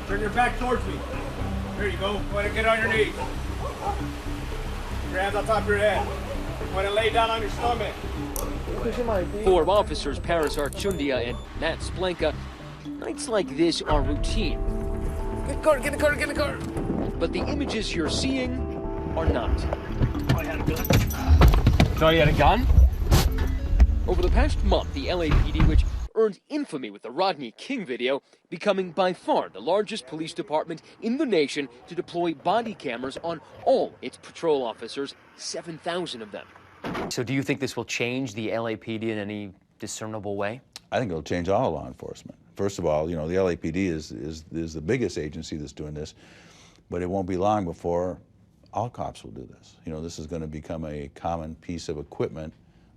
Turn your back towards me. There you go. Go ahead and get on your knees. Your hands on top of your head. Go ahead and lay down on your stomach. For officers Paris Archundia and Matt Splenka, nights like this are routine. Get in the car, get in the car, get in the car. But the images you're seeing are not. Oh, you had a gun? Thought you had a gun? Over the past month, the LAPD, which earned infamy with the Rodney King video, becoming by far the largest police department in the nation to deploy body cameras on all its patrol officers, 7,000 of them. So do you think this will change the LAPD in any discernible way? I think it'll change all law enforcement. First of all, you know, the LAPD is the biggest agency that's doing this, but it won't be long before all cops will do this. You know, this is going to become a common piece of equipment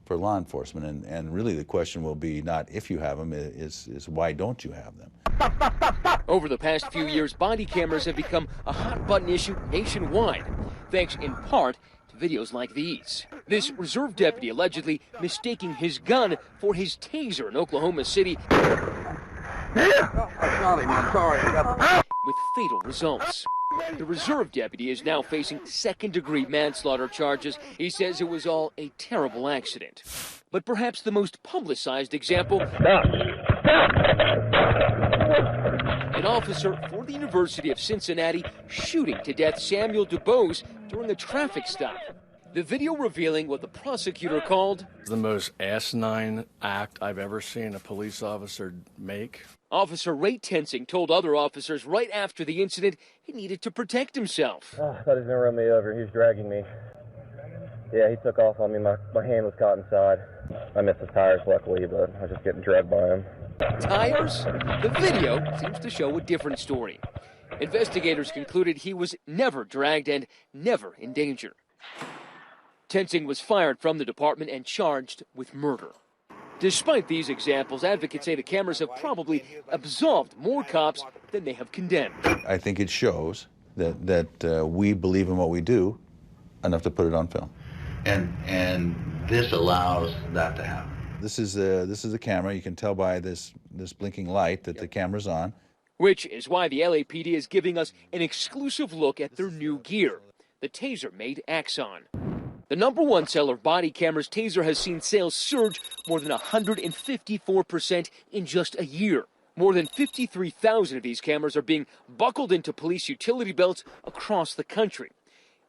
for law enforcement, and really the question will be not if you have them, is why don't you have them? Over the past few years, body cameras have become a hot-button issue nationwide, thanks in part to videos like these. This reserve deputy allegedly mistaking his gun for his taser in Oklahoma City with fatal results. The reserve deputy is now facing second-degree manslaughter charges. He says it was all a terrible accident. But perhaps the most publicized example, an officer for the University of Cincinnati shooting to death Samuel DuBose during a traffic stop. The video revealing what the prosecutor called the most asinine act I've ever seen a police officer make. Officer Ray Tensing told other officers right after the incident he needed to protect himself. Oh, I thought he was going to run me over. He was dragging me. Yeah, he took off on me. My hand was caught inside. I missed his tires, luckily, but I was just getting dragged by him. Tires? The video seems to show a different story. Investigators concluded he was never dragged and never in danger. Tensing was fired from the department and charged with murder. Despite these examples, advocates say the cameras have probably absolved more cops than they have condemned. I think it shows that we believe in what we do enough to put it on film. And this allows that to happen. This is a camera. You can tell by this blinking light that the camera's on. Which is why the LAPD is giving us an exclusive look at their new gear, the taser-made Axon. The #1 seller of body cameras, Taser has seen sales surge more than 154% in just a year. More than 53,000 of these cameras are being buckled into police utility belts across the country.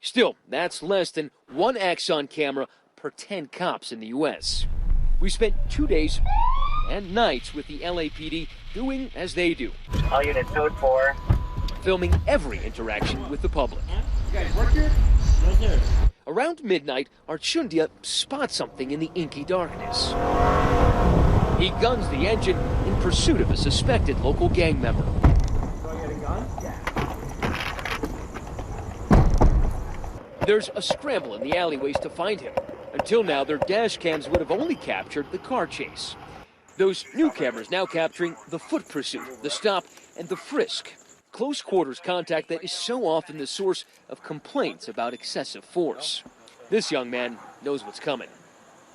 Still, that's less than 1 Axon camera per 10 cops in the U.S. We spent 2 days and nights with the LAPD doing as they do. All units, code 4. Filming every interaction with the public. You guys work here? Right there. Around midnight, Archundia spots something in the inky darkness. He guns the engine in pursuit of a suspected local gang member. Do I get a gun? Yeah. There's a scramble in the alleyways to find him. Until now, their dash cams would have only captured the car chase. Those new cameras now capturing the foot pursuit, the stop, and the frisk. Close quarters contact that is so often the source of complaints about excessive force. This young man knows what's coming.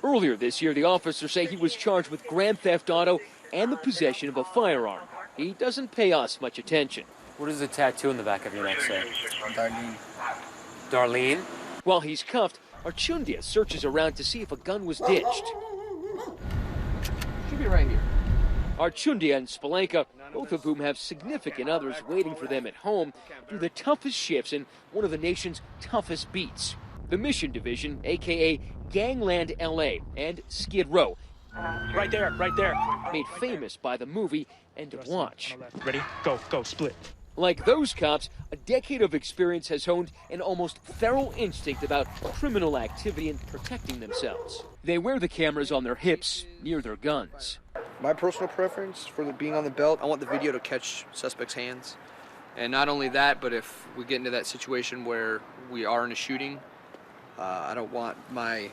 Earlier this year, the officers say he was charged with grand theft auto and the possession of a firearm. He doesn't pay us much attention. What does the tattoo in the back of your neck say? Darlene. Darlene? While he's cuffed, Archundia searches around to see if a gun was ditched. Should be right here. Archundia and Splenka, both of whom have significant others waiting for them at home, do the toughest shifts in one of the nation's toughest beats. The Mission Division, a.k.a. Gangland L.A. and Skid Row. Right there, right there. Made famous by the movie End of Watch. Ready? Go, split. Like those cops, a decade of experience has honed an almost feral instinct about criminal activity and protecting themselves. They wear the cameras on their hips, near their guns. My personal preference for being on the belt, I want the video to catch suspect's hands. And not only that, but if we get into that situation where we are in a shooting, I don't want my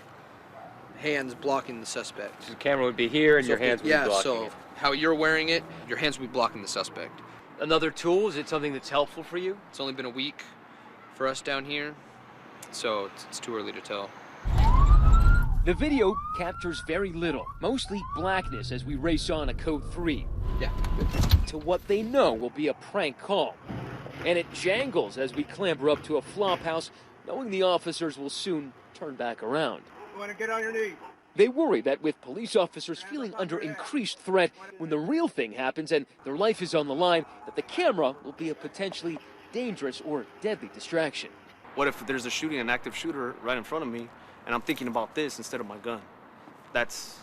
hands blocking the suspect. The camera would be here and your hands would be blocking so it. how you're wearing it, your hands would be blocking the suspect. Another tool, is it something that's helpful for you? It's only been a week for us down here, so it's too early to tell. The video captures very little, mostly blackness as we race on a Code 3. Yeah. to what they know will be a prank call. And it jangles as we clamber up to a flop house, knowing the officers will soon turn back around. You want to get on your knees? They worry that with police officers feeling under increased threat when the real thing happens and their life is on the line, that the camera will be a potentially dangerous or deadly distraction. What if there's a shooting, an active shooter right in front of me, and I'm thinking about this instead of my gun? That's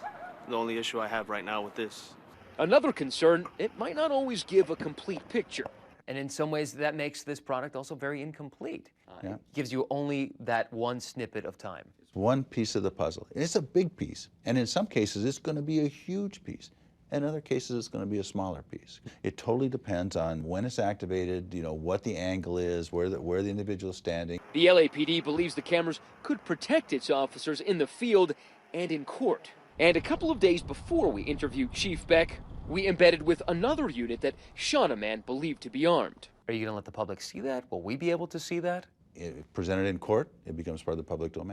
the only issue I have right now with this. Another concern, it might not always give a complete picture. And in some ways, that makes this product also very incomplete. Yeah. It gives you only that one snippet of time. It's one piece of the puzzle. It's a big piece, and in some cases, it's going to be a huge piece. In other cases, it's going to be a smaller piece. It totally depends on when it's activated, you know, what the angle is, where the individual is standing. The LAPD believes the cameras could protect its officers in the field and in court. And a couple of days before we interviewed Chief Beck, we embedded with another unit that shot a man believed to be armed. Are you going to let the public see that? Will we be able to see that? If presented in court, it becomes part of the public domain.